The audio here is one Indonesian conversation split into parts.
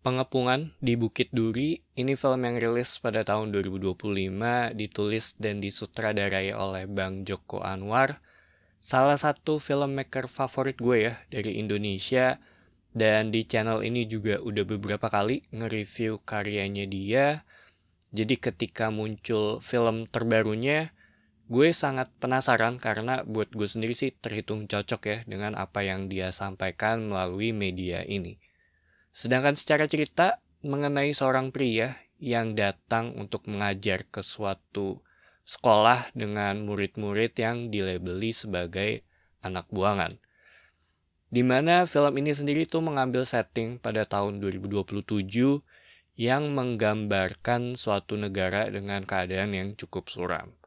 Pengepungan di Bukit Duri, ini film yang rilis pada tahun 2025, ditulis dan disutradarai oleh Bang Joko Anwar, salah satu filmmaker favorit gue ya dari Indonesia, dan di channel ini juga udah beberapa kali nge-review karyanya dia. Jadi ketika muncul film terbarunya, gue sangat penasaran karena buat gue sendiri sih terhitung cocok ya dengan apa yang dia sampaikan melalui media ini. Sedangkan secara cerita mengenai seorang pria yang datang untuk mengajar ke suatu sekolah dengan murid-murid yang dilabeli sebagai anak buangan. Di mana film ini sendiri tuh mengambil setting pada tahun 2027 yang menggambarkan suatu negara dengan keadaan yang cukup suram.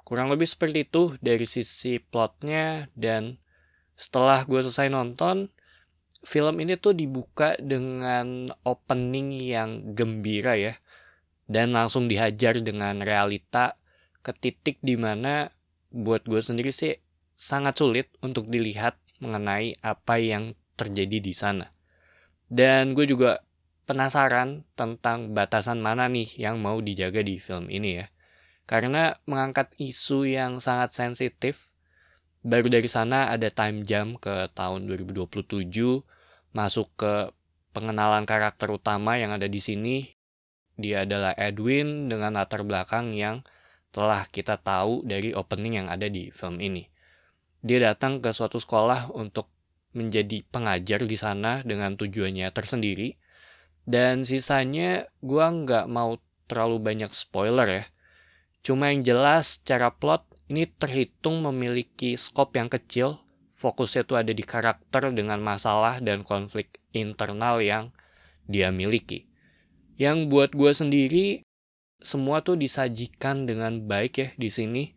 Kurang lebih seperti itu dari sisi plotnya, dan setelah gue selesai nonton, film ini tuh dibuka dengan opening yang gembira ya, dan langsung dihajar dengan realita ke titik dimana buat gue sendiri sih sangat sulit untuk dilihat mengenai apa yang terjadi di sana. Dan gue juga penasaran tentang batasan mana nih yang mau dijaga di film ini ya. Karena mengangkat isu yang sangat sensitif. Baru dari sana ada time jump ke tahun 2027, masuk ke pengenalan karakter utama yang ada di sini. Dia adalah Edwin dengan latar belakang yang telah kita tahu dari opening yang ada di film ini. Dia datang ke suatu sekolah untuk menjadi pengajar di sana dengan tujuannya tersendiri. Dan sisanya gua nggak mau terlalu banyak spoiler ya. Cuma yang jelas secara plot ini terhitung memiliki skop yang kecil. Fokusnya tuh ada di karakter dengan masalah dan konflik internal yang dia miliki. Yang buat gue sendiri, semua tuh disajikan dengan baik ya di sini.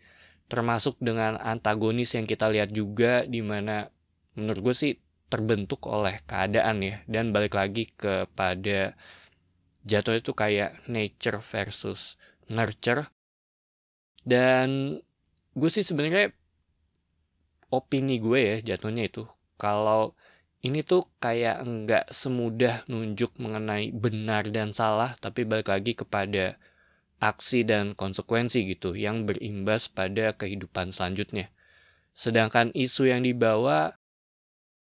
Termasuk dengan antagonis yang kita lihat juga, di mana menurut gue sih terbentuk oleh keadaan ya. Dan balik lagi kepada jatuhnya tuh kayak nature versus nurture. Dan gue sih sebenarnya opini gue ya jatuhnya itu, kalau ini tuh kayak nggak semudah nunjuk mengenai benar dan salah, tapi balik lagi kepada aksi dan konsekuensi gitu yang berimbas pada kehidupan selanjutnya. Sedangkan isu yang dibawa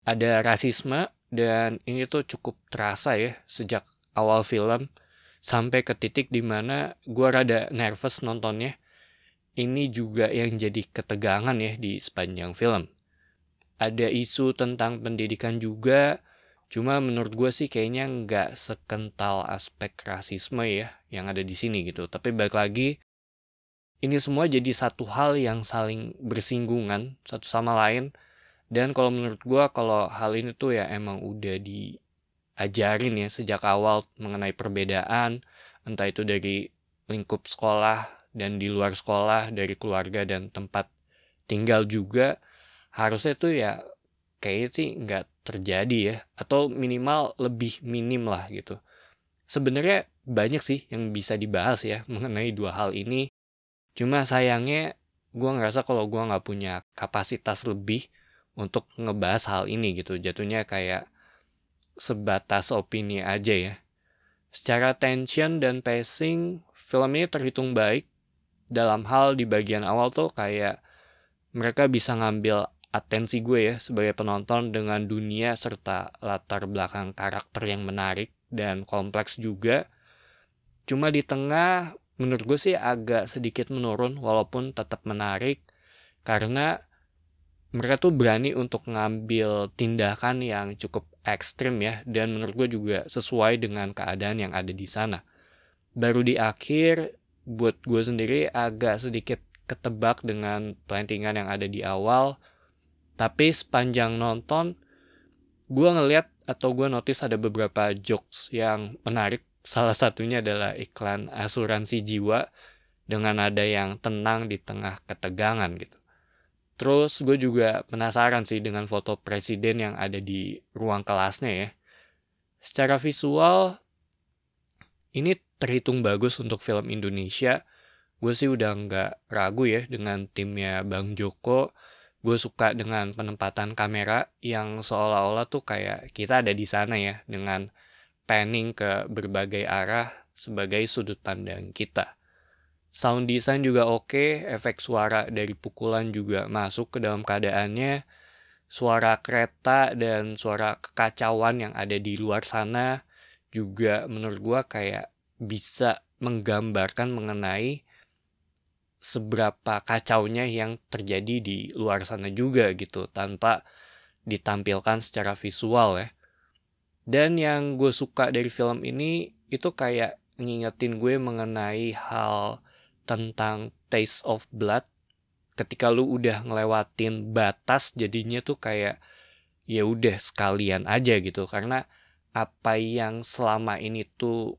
ada rasisme, dan ini tuh cukup terasa ya sejak awal film sampai ke titik dimana gue rada nervous nontonnya. Ini juga yang jadi ketegangan ya di sepanjang film. Ada isu tentang pendidikan juga, cuma menurut gue sih kayaknya nggak sekental aspek rasisme ya yang ada di sini gitu. Tapi balik lagi, ini semua jadi satu hal yang saling bersinggungan satu sama lain. Dan kalau menurut gue, kalau hal ini tuh ya emang udah diajarin ya sejak awal mengenai perbedaan, entah itu dari lingkup sekolah dan di luar sekolah, dari keluarga dan tempat tinggal juga, harusnya tuh ya kayaknya sih nggak terjadi ya, atau minimal lebih minim lah gitu. Sebenarnya banyak sih yang bisa dibahas ya mengenai dua hal ini, cuma sayangnya gue ngerasa kalau gue nggak punya kapasitas lebih untuk ngebahas hal ini gitu. Jatuhnya kayak sebatas opini aja ya. Secara tension dan pacing, film ini terhitung baik. Dalam hal di bagian awal tuh kayak mereka bisa ngambil atensi gue ya sebagai penonton dengan dunia serta latar belakang karakter yang menarik dan kompleks juga. Cuma di tengah menurut gue sih agak sedikit menurun walaupun tetap menarik, karena mereka tuh berani untuk ngambil tindakan yang cukup ekstrim ya, dan menurut gue juga sesuai dengan keadaan yang ada di sana. Baru di akhir, buat gue sendiri agak sedikit ketebak dengan plantingan yang ada di awal. Tapi sepanjang nonton, gue ngeliat atau gue notice ada beberapa jokes yang menarik. Salah satunya adalah iklan asuransi jiwa dengan nada yang tenang di tengah ketegangan gitu. Terus gue juga penasaran sih dengan foto presiden yang ada di ruang kelasnya ya. Secara visual, ini terhitung bagus untuk film Indonesia. Gue sih udah nggak ragu ya dengan timnya Bang Joko. Gue suka dengan penempatan kamera yang seolah-olah tuh kayak kita ada di sana ya, dengan panning ke berbagai arah sebagai sudut pandang kita. Sound design juga oke, efek suara dari pukulan juga masuk ke dalam keadaannya, suara kereta dan suara kekacauan yang ada di luar sana juga menurut gua kayak bisa menggambarkan mengenai seberapa kacaunya yang terjadi di luar sana juga gitu, tanpa ditampilkan secara visual ya. Dan yang gue suka dari film ini itu kayak ngingetin gue mengenai hal tentang taste of blood. Ketika lu udah ngelewatin batas jadinya tuh kayak ya udah sekalian aja gitu, karena apa yang selama ini tuh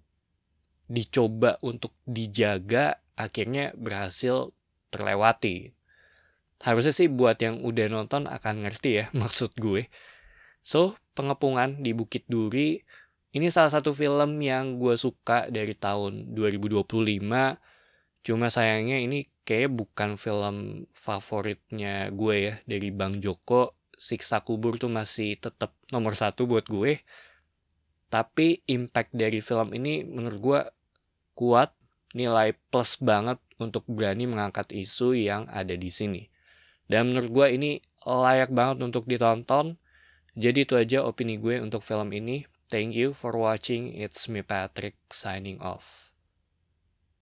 dicoba untuk dijaga akhirnya berhasil terlewati. Harusnya sih buat yang udah nonton akan ngerti ya maksud gue. So, Pengepungan di Bukit Duri ini salah satu film yang gue suka dari tahun 2025. Cuma sayangnya ini kayak bukan film favoritnya gue ya dari Bang Joko. Siksa Kubur tuh masih tetap nomor 1 buat gue. Tapi impact dari film ini menurut gue kuat, nilai plus banget untuk berani mengangkat isu yang ada di sini. Dan menurut gue ini layak banget untuk ditonton. Jadi itu aja opini gue untuk film ini. Thank you for watching. It's me Patrick signing off.